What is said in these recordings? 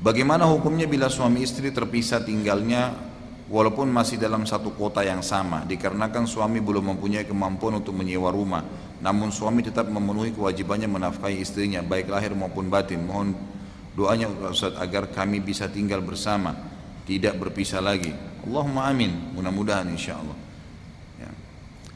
Bagaimana hukumnya bila suami istri terpisah tinggalnya walaupun masih dalam satu kota yang sama, dikarenakan suami belum mempunyai kemampuan untuk menyewa rumah, namun suami tetap memenuhi kewajibannya menafkahi istrinya baik lahir maupun batin. Mohon doanya Ustaz agar kami bisa tinggal bersama, tidak berpisah lagi. Allahumma amin, mudah-mudahan insyaallah. Ya.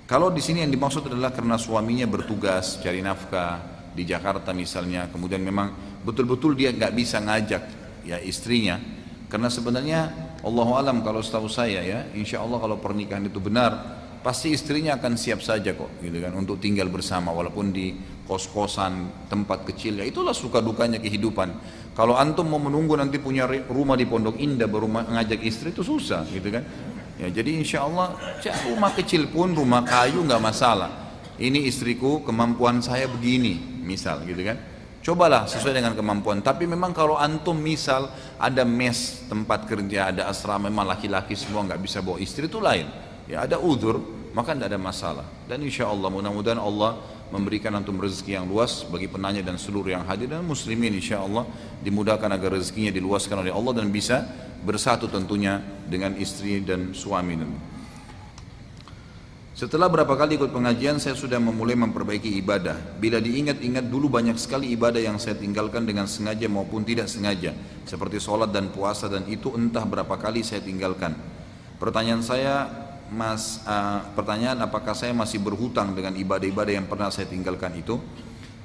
Kalau di sini yang dimaksud adalah karena suaminya bertugas cari nafkah di Jakarta misalnya, kemudian memang betul-betul dia nggak bisa ngajak ya istrinya, karena sebenarnya Allahu alam kalau setahu saya ya, insya Allah kalau pernikahan itu benar pasti istrinya akan siap saja kok gitu kan untuk tinggal bersama walaupun di kos-kosan tempat kecil, ya itulah suka dukanya kehidupan. Kalau antum mau menunggu nanti punya rumah di Pondok Indah baru ngajak istri itu susah gitu kan ya. Jadi insya Allah rumah kecil pun rumah kayu nggak masalah, ini istriku kemampuan saya begini misal gitu kan, cobalah sesuai dengan kemampuan. Tapi memang kalau antum misal ada mes tempat kerja, ada asrama, memang laki-laki semua nggak bisa bawa istri itu lain. Ya ada udzur, maka tidak ada masalah. Dan insya Allah mudah-mudahan Allah memberikan antum rezeki yang luas bagi penanya dan seluruh yang hadir dan muslimin, insya Allah dimudahkan agar rezekinya diluaskan oleh Allah dan bisa bersatu tentunya dengan istri dan suami. Setelah berapa kali ikut pengajian, saya sudah memulai memperbaiki ibadah. Bila diingat-ingat dulu banyak sekali ibadah yang saya tinggalkan dengan sengaja maupun tidak sengaja, seperti sholat dan puasa, dan itu entah berapa kali saya tinggalkan. Pertanyaan saya, apakah saya masih berhutang dengan ibadah-ibadah yang pernah saya tinggalkan itu?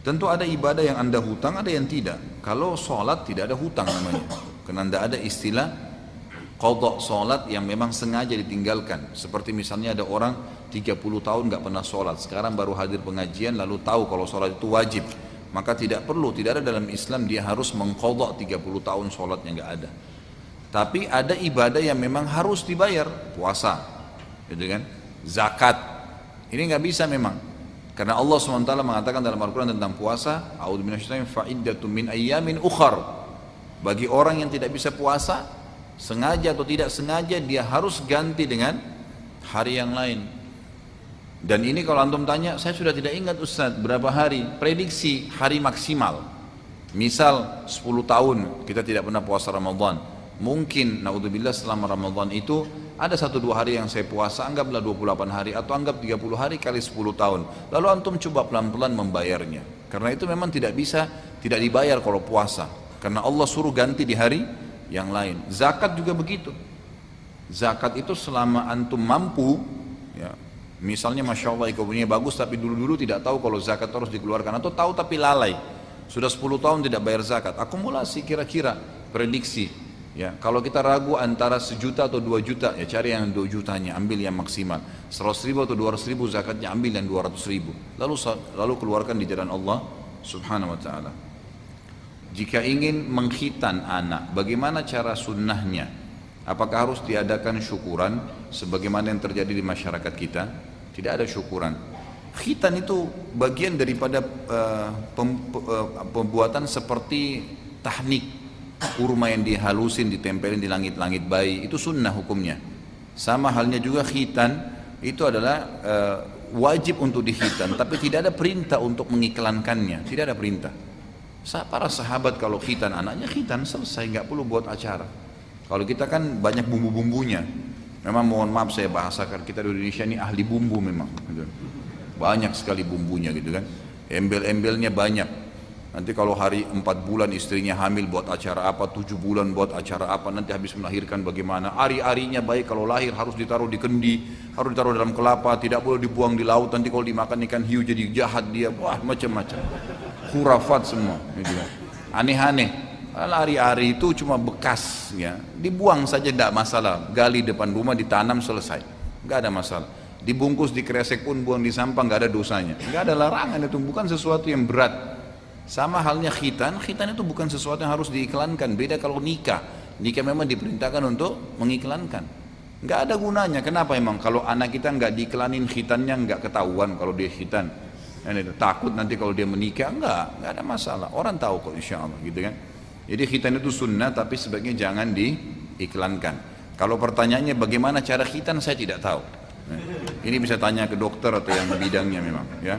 Tentu ada ibadah yang anda hutang, ada yang tidak. Kalau sholat tidak ada hutang namanya, karena tidak ada istilah qadha sholat yang memang sengaja ditinggalkan. Seperti misalnya ada orang 30 tahun nggak pernah sholat, sekarang baru hadir pengajian lalu tahu kalau sholat itu wajib, maka tidak perlu, tidak ada dalam Islam dia harus mengqadha 30 tahun sholatnya, nggak ada. Tapi ada ibadah yang memang harus dibayar, puasa gitu kan, zakat, ini nggak bisa memang, karena Allah SWT mengatakan dalam Al-Quran tentang puasa, a'udzu minasyaitonir rajim, fa'iddatun min ayyamin ukhar. Bagi orang yang tidak bisa puasa sengaja atau tidak sengaja, dia harus ganti dengan hari yang lain. Dan ini kalau antum tanya, saya sudah tidak ingat Ustaz berapa hari, prediksi hari maksimal. Misal 10 tahun kita tidak pernah puasa Ramadan, mungkin naudzubillah selama Ramadan itu ada 1-2 hari yang saya puasa, anggaplah 28 hari atau anggap 30 hari kali 10 tahun. Lalu antum coba pelan-pelan membayarnya, karena itu memang tidak bisa tidak dibayar kalau puasa, karena Allah suruh ganti di hari yang lain. Zakat juga begitu. Zakat itu selama antum mampu ya, misalnya Masya Allah ekonominya bagus tapi dulu-dulu tidak tahu kalau zakat harus dikeluarkan, atau tahu tapi lalai, sudah 10 tahun tidak bayar zakat, akumulasi kira-kira prediksi ya. Kalau kita ragu antara 1 juta atau 2 juta, ya cari yang 2 jutanya, ambil yang maksimal. 100 ribu atau 200 ribu zakatnya, ambil yang 200 ribu, lalu keluarkan di jalan Allah subhanahu wa ta'ala. Jika ingin mengkhitan anak, bagaimana cara sunnahnya? Apakah harus diadakan syukuran sebagaimana yang terjadi di masyarakat kita? Tidak ada syukuran. Khitan itu bagian daripada pembuatan seperti tahnik, kurma yang dihalusin, ditempelin di langit-langit bayi, itu sunnah hukumnya. Sama halnya juga khitan, itu adalah wajib untuk dikhitan, tapi tidak ada perintah untuk mengiklankannya, tidak ada perintah. Para sahabat kalau khitan anaknya khitan selesai, nggak perlu buat acara. Kalau kita kan banyak bumbu-bumbunya. Memang mohon maaf saya bahasakan, kita di Indonesia ini ahli bumbu memang. Gitu. Banyak sekali bumbunya gitu kan. Embel-embelnya banyak. Nanti kalau hari 4 bulan istrinya hamil buat acara apa, 7 bulan buat acara apa, nanti habis melahirkan bagaimana. Ari-arinya baik, kalau lahir harus ditaruh di kendi, harus ditaruh dalam kelapa, tidak boleh dibuang di laut, nanti kalau dimakan ikan hiu jadi jahat dia. Wah macam-macam. Khurafat semua gitu. Aneh-aneh. Ari-ari itu cuma bekas ya, dibuang saja tidak masalah, gali depan rumah ditanam selesai, nggak ada masalah. Dibungkus di kresek pun buang di sampah, nggak ada dosanya, nggak ada larangan, itu bukan sesuatu yang berat. Sama halnya khitan itu bukan sesuatu yang harus diiklankan. Beda kalau nikah memang diperintahkan untuk mengiklankan, nggak ada gunanya. Kenapa emang kalau anak kita nggak diiklanin khitannya, nggak ketahuan kalau dia khitan. Takut nanti kalau dia menikah, nggak ada masalah, orang tahu kok insya Allah gitu kan. Jadi khitan itu sunnah, tapi sebaiknya jangan diiklankan. Kalau pertanyaannya bagaimana cara khitan, saya tidak tahu. Ini bisa tanya ke dokter atau yang bidangnya memang, ya.